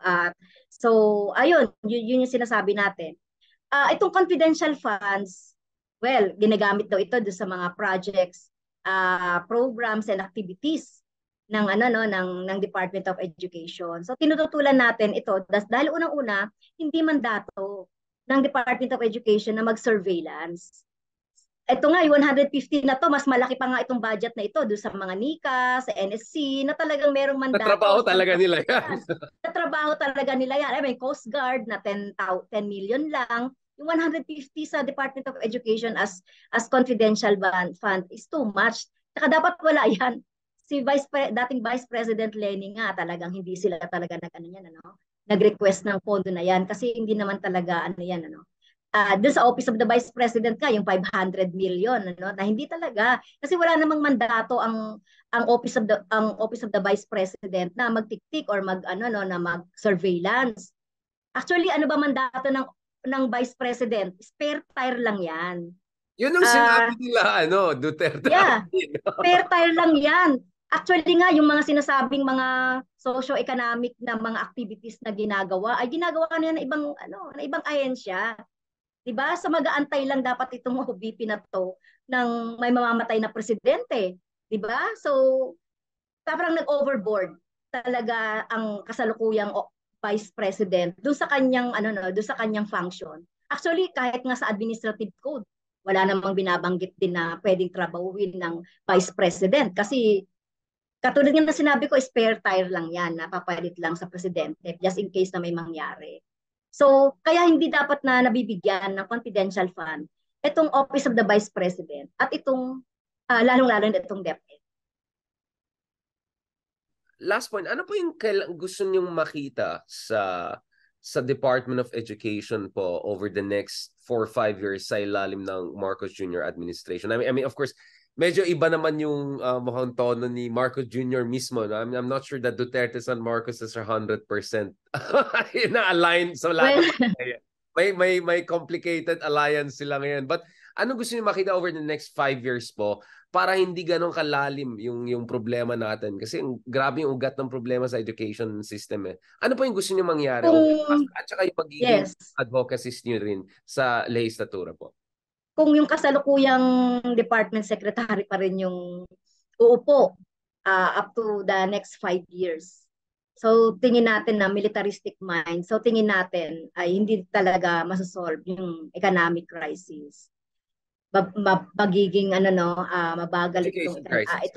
So ayun, yun yung sinasabi natin. Itong confidential funds, well, ginagamit daw ito sa mga projects, programs and activities ng Department of Education. So tinututulan natin ito dahil unang-una hindi mandato ng Department of Education na mag-surveillance. Ito nga, 150 na to, mas malaki pa nga itong budget na ito doon sa mga NICA, sa NSC, na talagang merong mandato. Natrabaho talaga nila yan. Natrabaho talaga nila yan. I mean, Coast Guard na 10 million lang. Yung 150 sa Department of Education as confidential fund is too much. Saka dapat wala yan. Dating Vice President Lenny nga, talagang hindi sila talaga nag-request ng pondo na yan kasi hindi naman talaga doon sa Office of the Vice President ka, yung 500 million, na hindi talaga. Kasi wala namang mandato ang Office of the Vice President na magtiktik or mag-surveillance. Actually, ano ba mandato ng Vice President? Spare tire lang yan. Yun ang sinabi nila, Duterte. Yeah, spare tire lang yan. Actually nga, yung mga sinasabing mga socio-economic na mga activities na ginagawa, ay ginagawa na yan na ibang ahensya. Diba? So mag-aantay lang dapat itong OBP na to ng may mamamatay na presidente. Diba? So parang nag-overboard talaga ang kasalukuyang Vice President doon sa kanyang doon sa kanyang function. Actually, kahit nga sa administrative code, wala namang binabanggit din na pwedeng trabahuin ng Vice President kasi katulad nga na sinabi ko, spare tire lang yan, napapalit lang sa presidente just in case na may mangyari. So, kaya hindi dapat na nabibigyan ng confidential fund itong Office of the Vice President at itong lalong-lalo na itong DepEd. Last point, ano po yung gusto niyong makita sa Department of Education po over the next 4 or 5 years sa ilalim ng Marcos Jr. administration? I mean, of course, medyo iba naman yung mukhang tono ni Marcos Jr. mismo. No? I'm not sure that Duterte and Marcos is 100% na-aligned sa lahat. may complicated alliance sila ngayon. But ano gusto niyo makita over the next 5 years po para hindi ganun kalalim yung problema natin? Kasi grabe yung ugat ng problema sa education system eh. Ano po yung gusto niyo mangyari? At saka yung magiging Yes. advocacies niyo rin sa lehislatura po? Kung yung kasalukuyang department secretary pa rin yung uupo up to the next 5 years. So tingin natin na militaristic mind. So tingin natin ay hindi talaga masosolve yung economic crisis. Magiging mabagal Education crisis.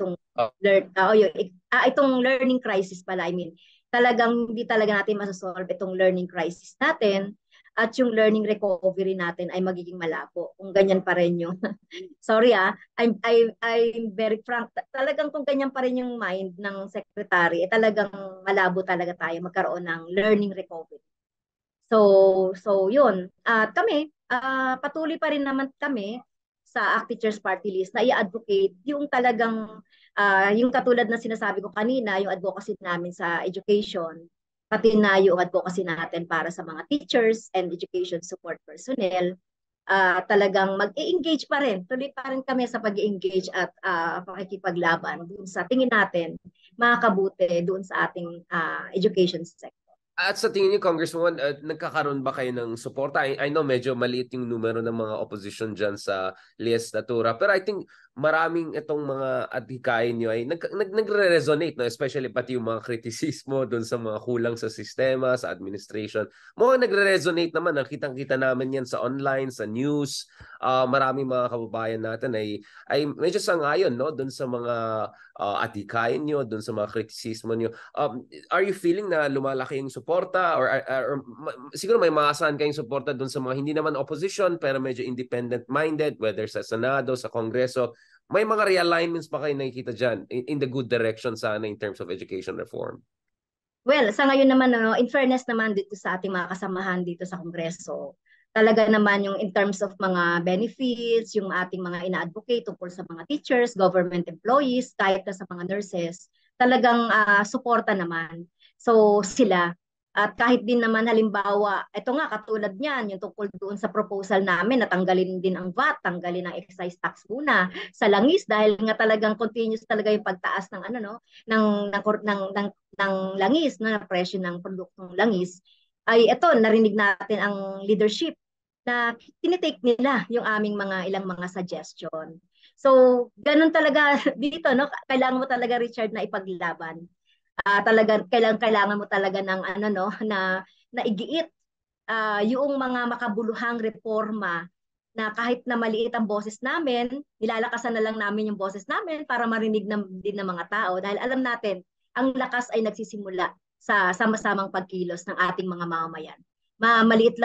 itong learning crisis pala. I mean, talagang hindi talaga natin masosolve itong learning crisis natin at yung learning recovery natin ay magiging malabo kung ganyan pa rin yung sorry I'm very frank, talagang kung ganyan pa rin yung mind ng secretary talagang malabo talaga tayo magkaroon ng learning recovery. So yun, at kami patuloy pa rin naman kami sa ACT Teachers Party List na i-advocate yung talagang yung katulad na sinasabi ko kanina, yung advocacy namin sa education, pati na yung advocacy natin para sa mga teachers and education support personnel, talagang mag-engage pa rin. Tuloy pa rin kami sa pag-engage at pakikipaglaban doon sa tingin natin makakabuti doon sa ating education sector. At sa tingin niyo, Congresswoman, nagkakaroon ba kayo ng suporta? I know medyo maliit yung numero ng mga opposition dyan sa legislatura. Pero I think maraming itong mga adhikain nyo ay nagre-resonate, no? Especially pati yung mga kritisismo doon sa mga kulang sa sistema, sa administration. Mukhang nagre-resonate naman. Nakitang-kita namin yan sa online, sa news. Maraming mga kababayan natin ay medyo sangayon, no? Doon sa mga adhikain nyo, doon sa mga kritisismo nyo. Are you feeling na lumalaki yung suporta or siguro may maasahan kayong suporta doon sa mga hindi naman opposition pero medyo independent-minded, whether sa Senado, sa Kongreso? May mga realignments pa kayo nakikita dyan in the good direction sana in terms of education reform? Well, sa ngayon naman, in fairness naman dito sa ating mga kasamahan dito sa Kongreso, talaga naman yung in terms of mga benefits, yung ating mga ina-advocate tungkol sa mga teachers, government employees, kahit na sa mga nurses, talagang suporta naman. So sila, at kahit din naman halimbawa, ito nga katulad niyan, yung tungkol doon sa proposal namin, natanggalin din ang VAT, tanggalin ang excise tax muna sa langis dahil nga talagang continuous talaga yung pagtaas ng ng langis, na presyo ng produktong langis. Ay ito, narinig natin ang leadership na tinitake nila yung aming ilang mga suggestion. So, ganun talaga dito, no? Kailangan mo talaga, Richard, na ipaglaban. Talaga kailangan mo talaga ng na igiit yung mga makabuluhang reforma na kahit na maliit ang boses namin, nilalakasan na lang namin yung boses namin para marinig din ng mga tao dahil alam natin ang lakas ay nagsisimula sa sama-samang pagkilos ng ating mga mamamayan. Maliit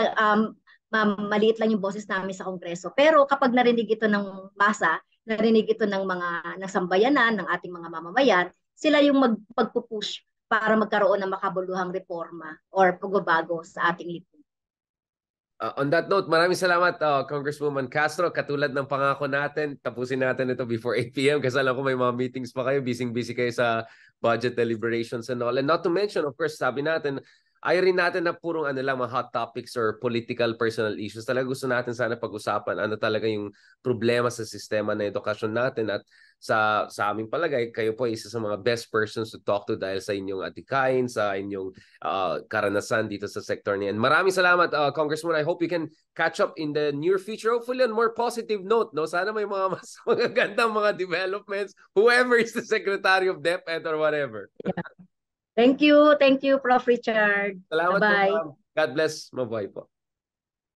lang yung boses namin sa Kongreso. Pero kapag narinig ito ng masa, narinig ito ng mga sambayanan, ng ating mga mamamayan, sila yung magpupush para magkaroon ng makabuluhang reforma or pagbabago sa ating lipunan. On that note, maraming salamat, Congresswoman Castro. Katulad ng pangako natin, tapusin natin ito before 8 p.m. kasi alam ko may mga meetings pa kayo. Busy kayo sa budget deliberations and all. And not to mention, of course, sabi natin, ayaw rin natin na purong mga hot topics or political personal issues. Talaga gusto natin sana pag-usapan ano talaga yung problema sa sistema na edukasyon natin at sa aming palagay, kayo po isa sa mga best persons to talk to dahil sa inyong atikain, sa inyong karanasan dito sa sector niyan. Maraming salamat, Congressman. I hope we can catch up in the near future. Hopefully on more positive note, no? Sana may mga mas magagandang mga developments, whoever is the Secretary of DepEd or whatever. Yeah. Thank you, Prof. Richard. Salamat Bye-bye. po. God bless. Mabuhay po.